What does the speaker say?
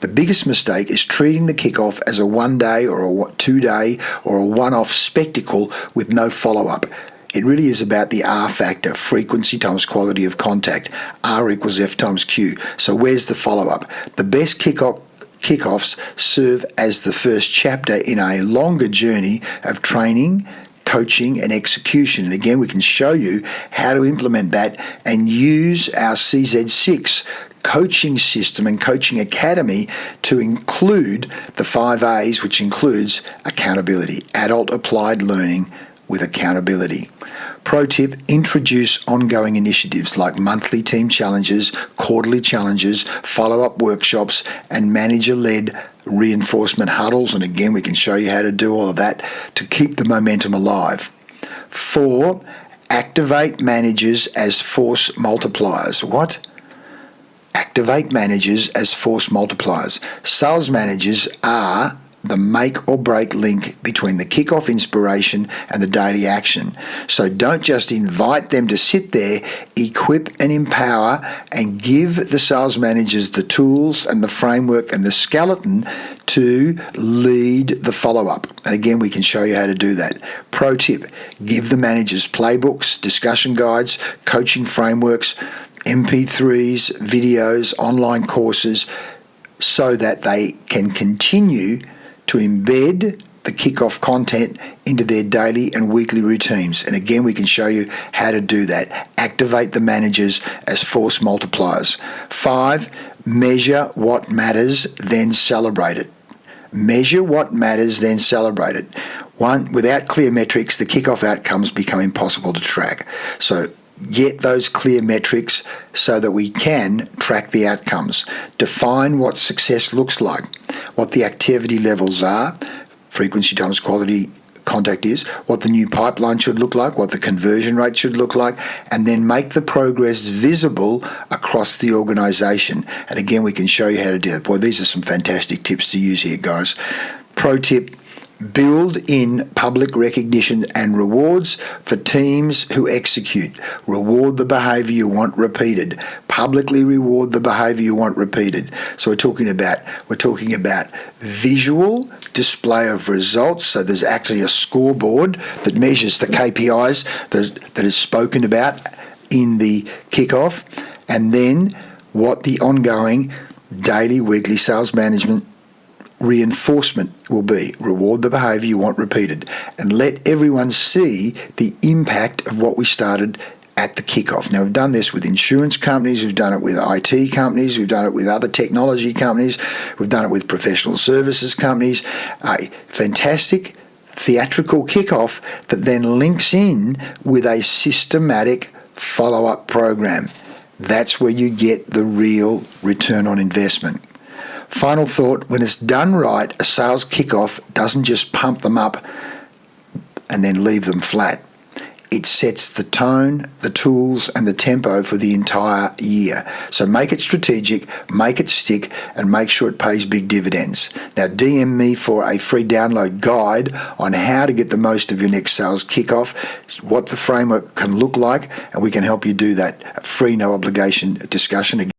The biggest mistake is treating the kickoff as a one-day or a two-day or a one-off spectacle with no follow-up. It really is about the R factor, frequency times quality of contact. R equals F times Q. So where's the follow-up? The best kickoffs serve as the first chapter in a longer journey of training, coaching and execution. And again, we can show you how to implement that and use our CZ6 coaching system and coaching academy to include the 5 A's, which includes accountability, adult applied learning with accountability. Pro tip, introduce ongoing initiatives like monthly team challenges, quarterly challenges, follow-up workshops, and manager-led reinforcement huddles. And again, we can show you how to do all of that to keep the momentum alive. 4, activate managers as force multipliers. What? Activate managers as force multipliers. Sales managers are the make or break link between the kickoff inspiration and the daily action. So don't just invite them to sit there, equip and empower and give the sales managers the tools and the framework and the skeleton to lead the follow-up. And again, we can show you how to do that. Pro tip, give the managers playbooks, discussion guides, coaching frameworks, MP3s, videos, online courses, so that they can continue to embed the kickoff content into their daily and weekly routines. And again, we can show you how to do that. Activate the managers as force multipliers. 5, measure what matters, then celebrate it. Measure what matters, then celebrate it. 1, without clear metrics, the kickoff outcomes become impossible to track. So get those clear metrics so that we can track the outcomes. Define what success looks like, what the activity levels are, frequency times quality contact is, what the new pipeline should look like, what the conversion rate should look like, and then make the progress visible across the organization. And again, we can show you how to do it. Boy, these are some fantastic tips to use here, guys. Pro tip, build in public recognition and rewards for teams who execute. Reward the behavior you want repeated. Publicly reward the behavior you want repeated. So we're talking about visual display of results. So there's actually a scoreboard that measures the KPIs that is spoken about in the kickoff, and then what the ongoing daily, weekly sales management reinforcement will be. Reward the behavior you want repeated, and let everyone see the impact of what we started at the kickoff. Now, we've done this with insurance companies, we've done it with IT companies, we've done it with other technology companies, we've done it with professional services companies. A fantastic theatrical kickoff that then links in with a systematic follow-up program. That's where you get the real return on investment. Final thought, when it's done right, a sales kickoff doesn't just pump them up and then leave them flat. It sets the tone, the tools, and the tempo for the entire year. So make it strategic, make it stick, and make sure it pays big dividends. Now, DM me for a free download guide on how to get the most of your next sales kickoff, what the framework can look like, and we can help you do that. A free, no obligation discussion.